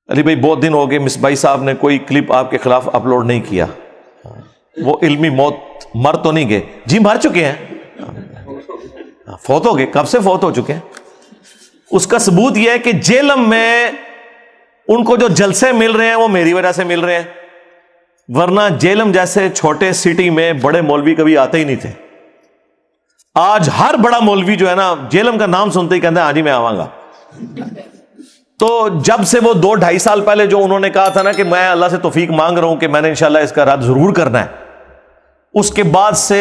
علی بھائی بہت دن ہو گئے مصباحی صاحب نے کوئی کلپ آپ کے خلاف اپلوڈ نہیں کیا، وہ علمی موت مر تو نہیں گئے؟ جی مر چکے ہیں، فوت ہو گئے، کب سے فوت ہو چکے ہیں۔ اس کا ثبوت یہ ہے کہ جیلم میں ان کو جو جلسے مل رہے ہیں وہ میری وجہ سے مل رہے ہیں، ورنہ جیلم جیسے چھوٹے سٹی میں بڑے مولوی کبھی آتے ہی نہیں تھے۔ آج ہر بڑا مولوی جو ہے نا جیلم کا نام سنتے ہی کہتے ہیں ہاں جی میں آواں گا۔ تو جب سے وہ 2-2.5 سال پہلے جو انہوں نے کہا تھا نا کہ میں اللہ سے توفیق مانگ رہا ہوں کہ میں نے انشاءاللہ اس کا رد ضرور کرنا ہے، اس کے بعد سے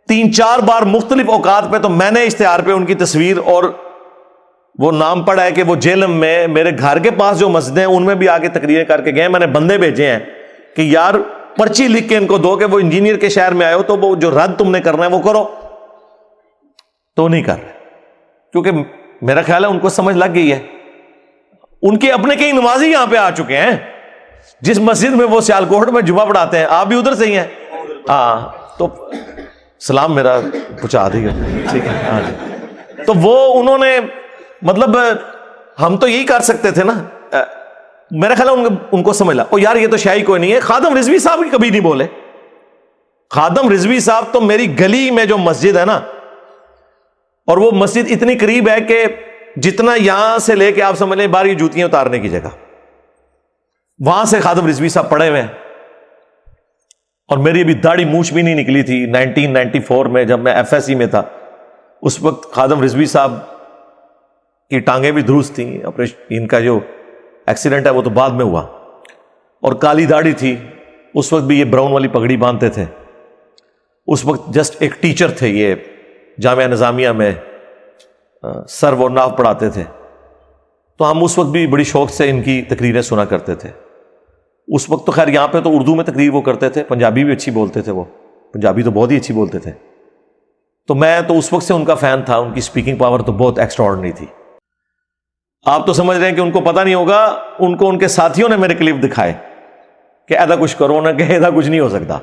3-4 بار مختلف اوقات پہ تو میں نے اشتہار پہ ان کی تصویر اور وہ نام پڑا ہے کہ وہ جیلم میں میرے گھر کے پاس جو مسجدیں ہیں ان میں بھی آ کے تقریریں کر کے گئے۔ میں نے بندے بھیجے ہیں کہ یار پرچی لکھ کے ان کو دو کہ وہ انجینئر کے شہر میں آئے ہو تو وہ جو رد تم نے کرنا ہے وہ کرو، تو نہیں کر رہے، کیونکہ میرا خیال ہے ان کو سمجھ لگ گئی ہے۔ ان کے اپنے کئی نمازی یہاں پہ آ چکے ہیں، جس مسجد میں وہ سیالکوٹ میں جمعہ پڑھاتے ہیں، آپ بھی ادھر سے ہی ہیں، ہاں تو سلام میرا پہنچا دیجیے، ٹھیک ہے ہاں جی۔ تو وہ انہوں نے مطلب ہم تو یہی کر سکتے تھے نا، میرا خیال ہے ان کو سمجھ لا او یار یہ تو شاہی کوئی نہیں ہے۔ خادم رضوی صاحب بھی کبھی نہیں بولے، خادم رضوی صاحب تو میری گلی میں جو مسجد ہے نا، اور وہ مسجد اتنی قریب ہے کہ جتنا یہاں سے لے کے آپ سمجھ لیں باہر یہ جوتیاں اتارنے کی جگہ، وہاں سے خادم رضوی صاحب پڑے ہوئے ہیں۔ اور میری ابھی داڑھی مونچھ بھی نہیں نکلی تھی 1994 میں جب میں ایف ایس سی میں تھا، اس وقت خادم رضوی صاحب کی ٹانگیں بھی درست تھیں، ان کا جو ایکسیڈنٹ ہے وہ تو بعد میں ہوا، اور کالی داڑھی تھی، اس وقت بھی یہ براؤن والی پگڑی باندھتے تھے، اس وقت جسٹ ایک ٹیچر تھے، یہ جامعہ نظامیہ میں سر و ناو پڑھاتے تھے، تو ہم اس وقت بھی بڑی شوق سے ان کی تقریریں سنا کرتے تھے۔ اس وقت تو خیر یہاں پہ تو اردو میں تقریر وہ کرتے تھے، پنجابی بھی اچھی بولتے تھے، وہ پنجابی تو بہت ہی اچھی بولتے تھے، تو میں تو اس وقت سے ان کا فین تھا، ان کی سپیکنگ پاور تو بہت ایکسٹرا آرڈنری تھی۔ آپ تو سمجھ رہے ہیں کہ ان کو پتہ نہیں ہوگا، ان کو ان کے ساتھیوں نے میرے کلپ دکھائے کہ ایسا کچھ کرو نہ کہ ایسا کچھ نہیں ہو سکتا۔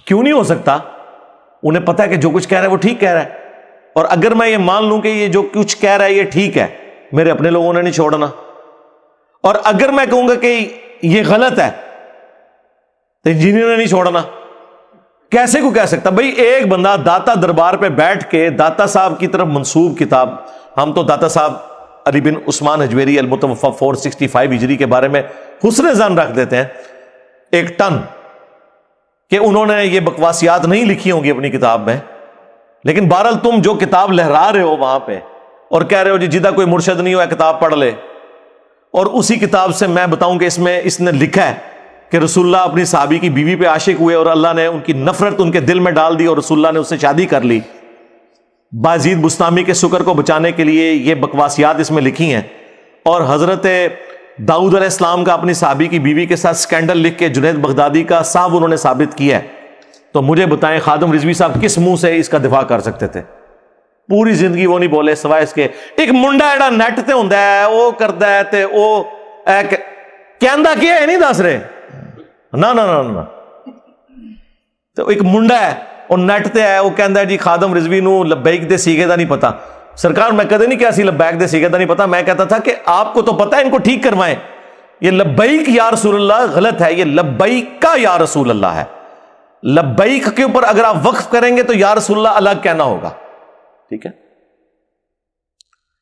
کیوں نہیں ہو سکتا؟ انہیں پتہ ہے کہ جو کچھ کہہ رہا ہے وہ ٹھیک کہہ رہا ہے، اور اگر میں یہ مان لوں کہ یہ جو کچھ کہہ رہا ہے یہ ٹھیک ہے، میرے اپنے لوگوں نے نہیں چھوڑنا، اور اگر میں کہوں گا کہ یہ غلط ہے تو انجینئر نے نہیں چھوڑنا۔ کیسے کو کہہ سکتا بھائی؟ ایک بندہ داتا دربار پہ بیٹھ کے داتا صاحب کی طرف منسوب کتاب، ہم تو داتا صاحب علی بن عثمان حجویری المتوفی 465 ہجری کے بارے میں حسن ظن رکھ دیتے ہیں ایک ٹن کہ انہوں نے یہ بکواسیات نہیں لکھی ہوں گی اپنی کتاب میں، لیکن بہرحال تم جو کتاب لہرا رہے ہو وہاں پہ اور کہہ رہے ہو جی جدہ کوئی مرشد نہیں ہوا کتاب پڑھ لے، اور اسی کتاب سے میں بتاؤں کہ اس نے لکھا ہے کہ رسول اللہ اپنی صحابی کی بیوی پہ عاشق ہوئے اور اللہ نے ان کی نفرت ان کے دل میں ڈال دی اور رسول اللہ نے اس سے شادی کر لی، بازید بستامی کے سکر کو بچانے کے لیے یہ بکواسیات اس میں لکھی ہیں، اور حضرت داؤد علیہ السلام کا اپنی صحابی کی بیوی کے ساتھ سکینڈل لکھ کے جنید بغدادی کا صاحب انہوں نے ثابت کیا ہے، تو مجھے بتائیں خادم رضوی صاحب کس منہ سے اس کا دفاع کر سکتے تھے؟ پوری زندگی وہ نہیں بولے سوائے اس کے ایک منڈا ایڈا نیٹ تے ہوندا ہے وہ کردا ہے تے او کہندا کیا ہے نہیں دس رہے نا نا نا نا، تو ایک منڈا ہے اور نیٹ تے ہے وہ کہندا ہے جی خادم رضوی نو لبیک دے سیغے دا نہیں پتا۔ سرکار میں کدے نہیں کہا سی لبیک دے سیغے دا نہیں پتا، میں کہتا تھا کہ آپ کو تو پتا ہے، ان کو ٹھیک کروائیں، یہ لبیک یا رسول اللہ غلط ہے، یہ لبیک کا یا رسول اللہ ہے۔ لبیک کے اوپر اگر آپ وقف کریں گے تو یا رسول اللہ الگ کہنا ہوگا، ٹھیک ہے؟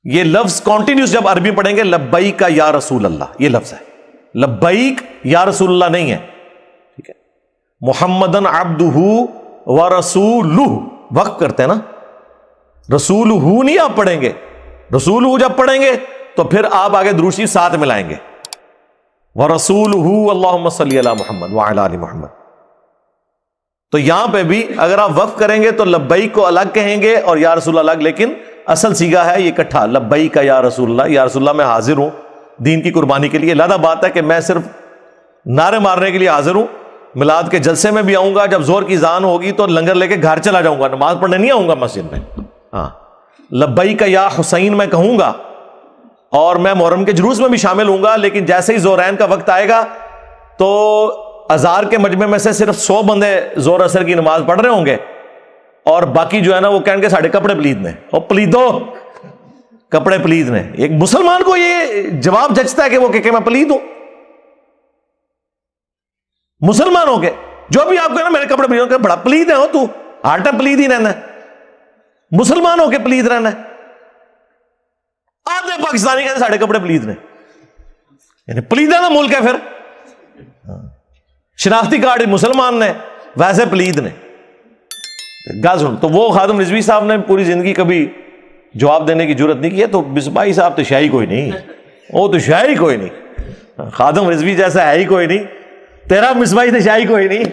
یہ لفظ کنٹینیوس جب عربی پڑھیں گے لبیک کا یا رسول اللہ یہ لفظ ہے، لبیک یا رسول اللہ نہیں ہے، ٹھیک ہے؟ محمدن عبدہ و رسولہ وقف کرتے ہیں نا، رسولہ نہیں آپ پڑھیں گے، رسولہ جب پڑھیں گے تو پھر آپ آگے درود شریف ساتھ ملائیں گے، ورسولہ اللہم صلی علی محمد وعلی آل محمد۔ تو یہاں پہ بھی اگر آپ وقف کریں گے تو لبیک کو الگ کہیں گے اور یا رسول اللہ الگ، لیکن اصل سیگا ہے یہ اکٹھا، لبیک کا یا رسول اللہ، یا رسول اللہ میں حاضر ہوں دین کی قربانی کے لیے۔ علیحدہ بات ہے کہ میں صرف نعرے مارنے کے لیے حاضر ہوں، میلاد کے جلسے میں بھی آؤں گا، جب زور کی اذان ہوگی تو لنگر لے کے گھر چلا جاؤں گا، نماز پڑھنے نہیں آؤں گا مسجد میں۔ ہاں لبیک کا یا حسین میں کہوں گا، اور میں محرم کے جلوس میں بھی شامل ہوں گا، لیکن جیسے ہی زہرین کا وقت آئے گا تو ہزار کے مجمع میں سے صرف 100 بندے زور اثر کی نماز پڑھ رہے ہوں گے، اور باقی جو ہے نا وہ کہیں گے ساڑھے کپڑے پلید نے، اور پلیدو کپڑے پلید نے. ایک مسلمان کو یہ جواب جچتا ہے کہ وہ کہ میں پلید ہوں؟ مسلمان ہو کے جو بھی آپ کو نا میرے کپڑے پلید ہو، بڑا پلید ہے ہو تو، ہر ٹائم پلید ہی رہنا ہے، مسلمان ہو کے پلید رہنا ہے. آدھے پاکستانی کہتے ساڑھے کپڑے پلید نے، یعنی پلیدہ کا ملک ہے. پھر شناختی کارڈ مسلمان نے، ویسے پلید نے. گا سن، تو وہ خادم رضوی صاحب نے پوری زندگی کبھی جواب دینے کی جرت نہیں کی. تو مصباحی صاحب تو شاہی کوئی نہیں، وہ تو شاہی کوئی نہیں، خادم رضوی جیسا ہے ہی کوئی نہیں، تیرا مصباحی تو شاہی کوئی نہیں.